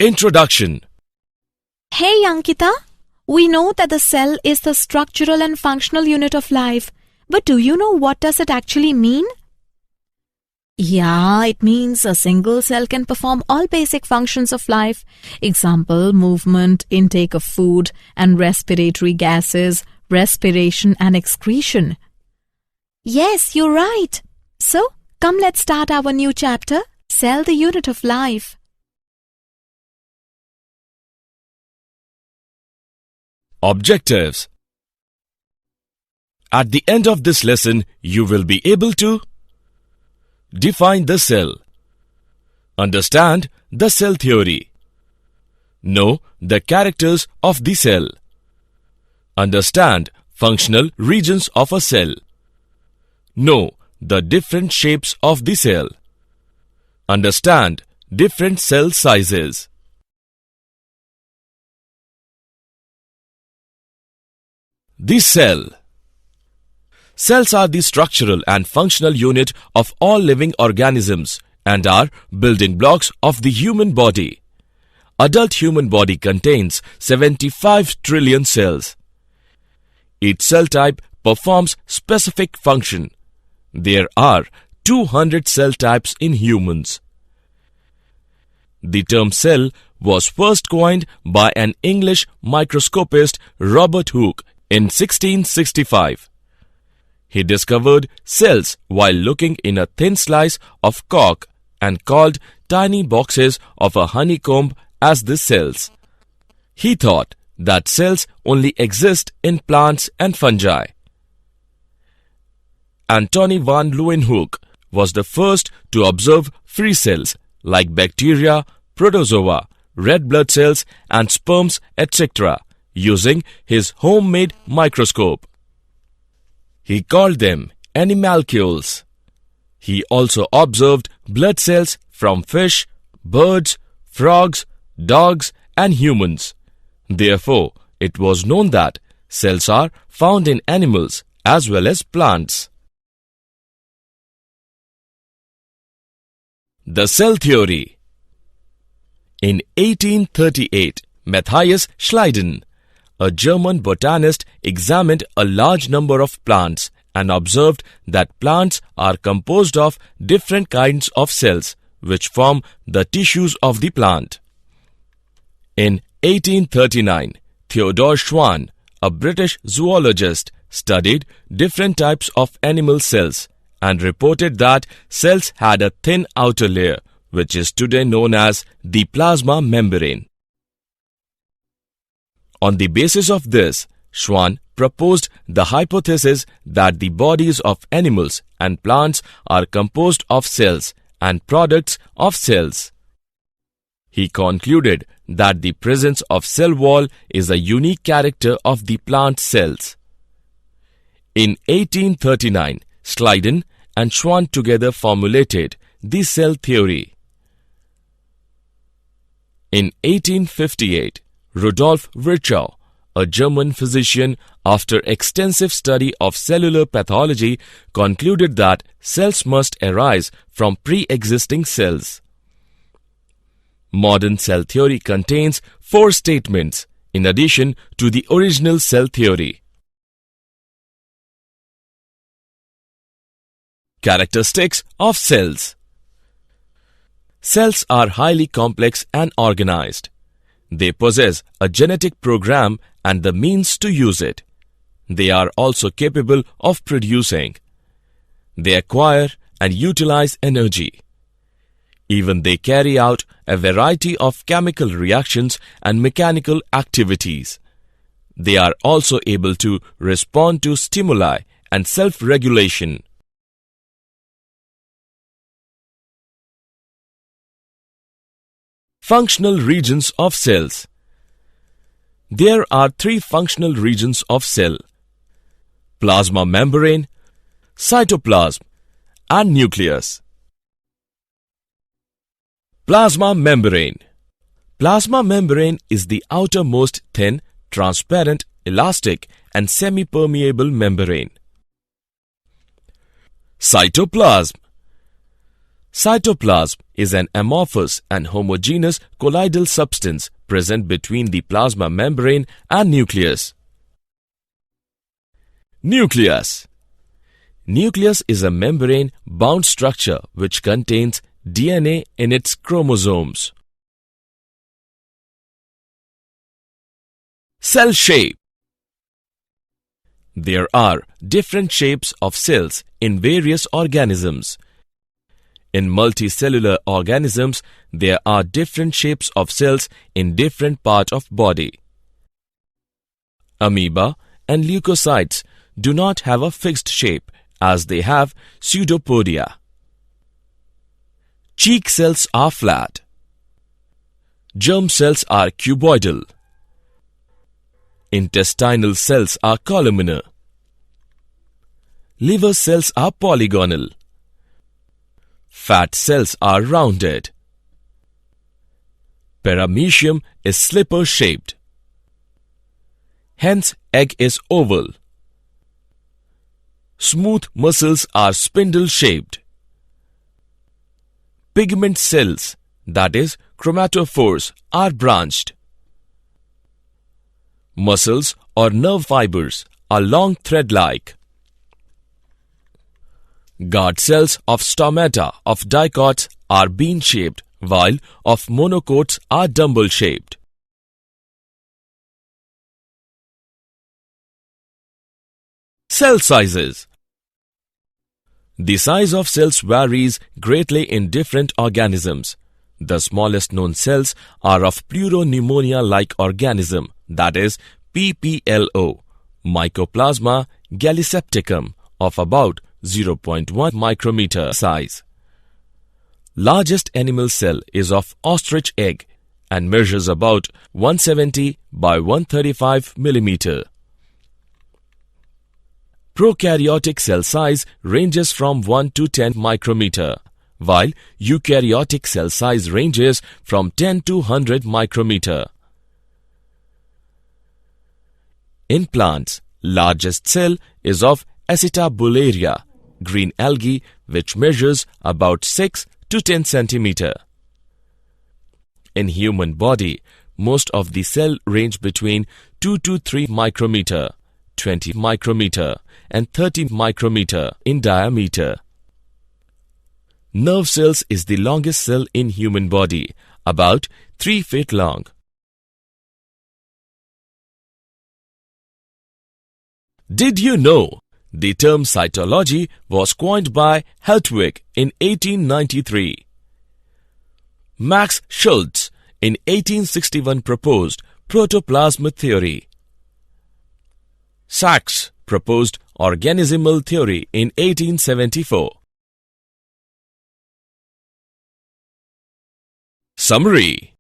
Introduction. Hey Ankita, we know that the cell is the structural and functional unit of life, but do you know what does it actually mean? Yeah, it means a single cell can perform all basic functions of life. Example, movement, intake of food and respiratory gases, respiration and excretion. Yes, you're right. So, come let's start our new chapter, Cell the Unit of Life. Objectives. At the end of this lesson, you will be able to define the cell, understand the cell theory, know the characters of the cell, understand functional regions of a cell, know the different shapes of the cell, understand different cell sizes. The cell. Cells are the structural and functional unit of all living organisms and are building blocks of the human body. Adult human body contains 75 trillion cells. Each cell type performs specific function. There are 200 cell types in humans. The term cell was first coined by an English microscopist, Robert Hooke, in 1665. He discovered cells while looking in a thin slice of cork and called tiny boxes of a honeycomb as the cells. He thought that cells only exist in plants and fungi. Antony van Leeuwenhoek was the first to observe free cells like bacteria, protozoa, red blood cells and sperms, etc. using his homemade microscope. He called them animalcules. He also observed blood cells from fish, birds, frogs, dogs and humans. Therefore, it was known that cells are found in animals as well as plants. The cell theory. In 1838, Matthias Schleiden, a German botanist, examined a large number of plants and observed that plants are composed of different kinds of cells which form the tissues of the plant. In 1839, Theodore Schwann, a British zoologist, studied different types of animal cells and reported that cells had a thin outer layer which is today known as the plasma membrane. On the basis of this, Schwann proposed the hypothesis that the bodies of animals and plants are composed of cells and products of cells. He concluded that the presence of cell wall is a unique character of the plant cells. In 1839, Schleiden and Schwann together formulated the cell theory. In 1858, Rudolf Virchow, a German physician, after extensive study of cellular pathology, concluded that cells must arise from pre-existing cells. Modern cell theory contains 4 statements in addition to the original cell theory. Characteristics of cells. Cells are highly complex and organized. They possess a genetic program and the means to use it. They are also capable of producing. They acquire and utilize energy. Even they carry out a variety of chemical reactions and mechanical activities. They are also able to respond to stimuli and self-regulation. Functional regions of cells. There are 3 functional regions of cell: plasma membrane, cytoplasm, and nucleus. Plasma membrane. Plasma membrane is the outermost thin, transparent, elastic, and semi-permeable membrane. Cytoplasm. Cytoplasm is an amorphous and homogeneous colloidal substance present between the plasma membrane and nucleus. Nucleus. Nucleus is a membrane-bound structure which contains DNA in its chromosomes. Cell shape. There are different shapes of cells in various organisms. In multicellular organisms, there are different shapes of cells in different parts of body. Amoeba and leukocytes do not have a fixed shape as they have pseudopodia. Cheek cells are flat. Germ cells are cuboidal. Intestinal cells are columnar. Liver cells are polygonal. Fat cells are rounded. Paramecium is slipper-shaped. Hence, egg is oval. Smooth muscles are spindle-shaped. Pigment cells, that is, chromatophores, are branched. Muscles or nerve fibers are long thread-like. Guard cells of stomata of dicots are bean-shaped, while of monocots are dumbbell-shaped. Cell sizes. The size of cells varies greatly in different organisms. The smallest known cells are of pleuropneumonia-like organism, that is PPLO, Mycoplasma gallisepticum, of about 0.1 micrometer size. Largest animal cell is of ostrich egg and measures about 170 by 135 millimeter. Prokaryotic cell size ranges from 1 to 10 micrometer, while eukaryotic cell size ranges from 10 to 100 micrometer. In plants, largest cell is of Acetabularia, green algae, which measures about 6 to 10 centimeter. In human body, most of the cell range between 2 to 3 micrometer, 20 micrometer and 30 micrometer in diameter. Nerve cells is the longest cell in human body, about 3 feet long. Did you know the term cytology was coined by Hertwig in 1893? Max Schultz in 1861 proposed protoplasm theory. Sachs proposed organismal theory in 1874. Summary.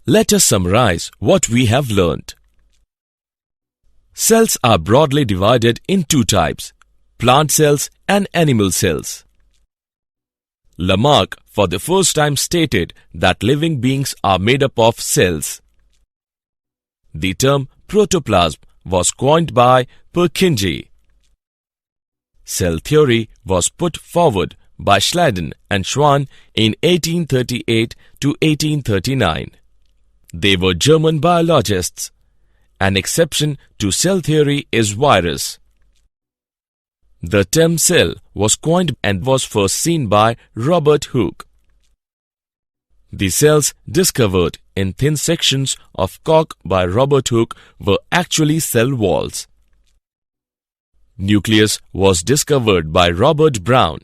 Let us summarize what we have learnt. Cells are broadly divided in two types, plant cells and animal cells. Lamarck for the first time stated that living beings are made up of cells. The term protoplasm was coined by Purkinje. Cell theory was put forward by Schleiden and Schwann in 1838 to 1839. They were German biologists. An exception to cell theory is virus. The term cell was coined and was first seen by Robert Hooke. The cells discovered in thin sections of cork by Robert Hooke were actually cell walls. Nucleus was discovered by Robert Brown.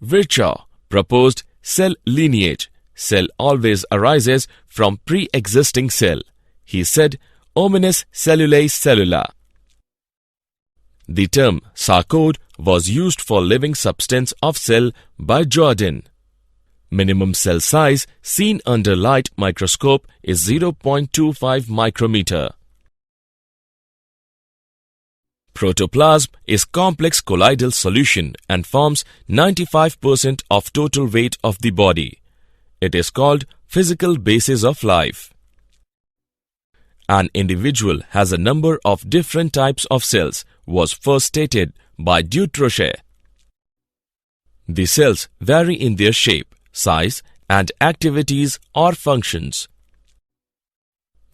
Virchow proposed cell lineage. Cell always arises from pre-existing cell. He said, "Hominis cellulae cellula." The term sarcode was used for living substance of cell by Jordan. Minimum cell size seen under light microscope is 0.25 micrometer. Protoplasm is complex colloidal solution and forms 95% of total weight of the body. It is called physical basis of life. An individual has a number of different types of cells was first stated by Dutrochet. The cells vary in their shape, size, and activities or functions.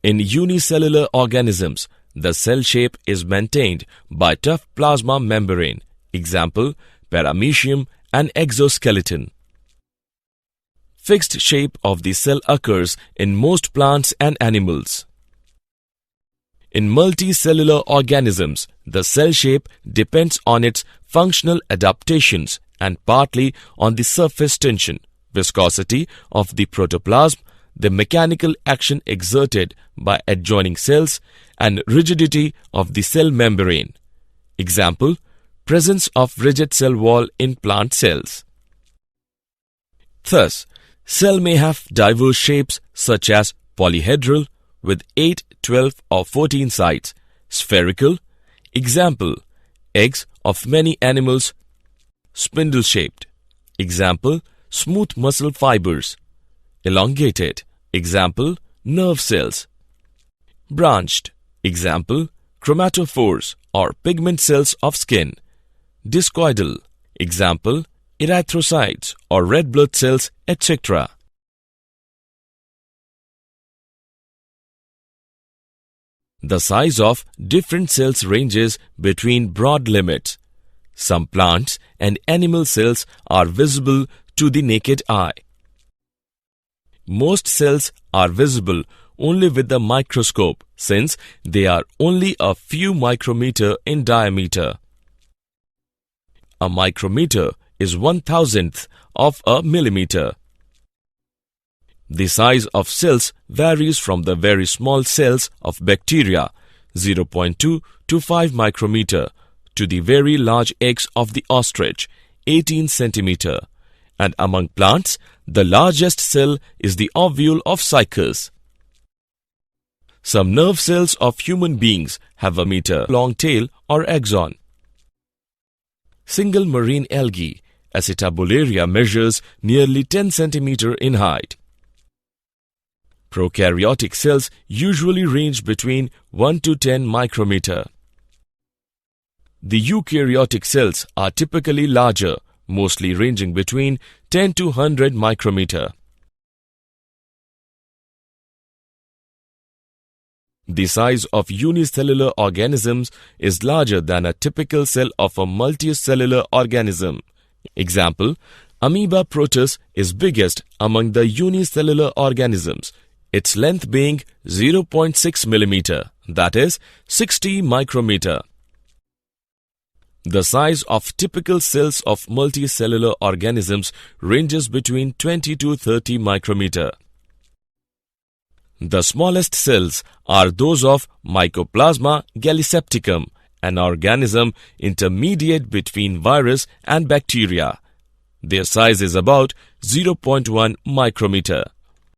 In unicellular organisms, the cell shape is maintained by tough plasma membrane, example, paramecium and exoskeleton. Fixed shape of the cell occurs in most plants and animals. In multicellular organisms, the cell shape depends on its functional adaptations and partly on the surface tension, viscosity of the protoplasm, the mechanical action exerted by adjoining cells, and rigidity of the cell membrane. Example, presence of rigid cell wall in plant cells. Thus, cell may have diverse shapes such as polyhedral with 8, 12 or 14 sides, spherical, example, eggs of many animals, spindle-shaped, example, smooth muscle fibers, elongated, example, nerve cells, branched, example, chromatophores or pigment cells of skin, discoidal, example, erythrocytes or red blood cells, etc. The size of different cells ranges between broad limits. Some plants and animal cells are visible to the naked eye. Most cells are visible only with the microscope since they are only a few micrometer in diameter. A micrometer is 1/1000th of a millimeter. The size of cells varies from the very small cells of bacteria, 0.2 to 5 micrometer, to the very large eggs of the ostrich, 18 centimeter. And among plants, the largest cell is the ovule of cycas. Some nerve cells of human beings have a meter-long tail or axon. Single marine algae, Acetabularia, measures nearly 10 centimeter in height. Prokaryotic cells usually range between 1 to 10 micrometer. The eukaryotic cells are typically larger, mostly ranging between 10 to 100 micrometer. The size of unicellular organisms is larger than a typical cell of a multicellular organism. Example, Amoeba proteus is biggest among the unicellular organisms, its length being 0.6 millimeter, that is 60 micrometer. The size of typical cells of multicellular organisms ranges between 20 to 30 micrometer. The smallest cells are those of Mycoplasma gallisepticum, an organism intermediate between virus and bacteria. Their size is about 0.1 micrometer.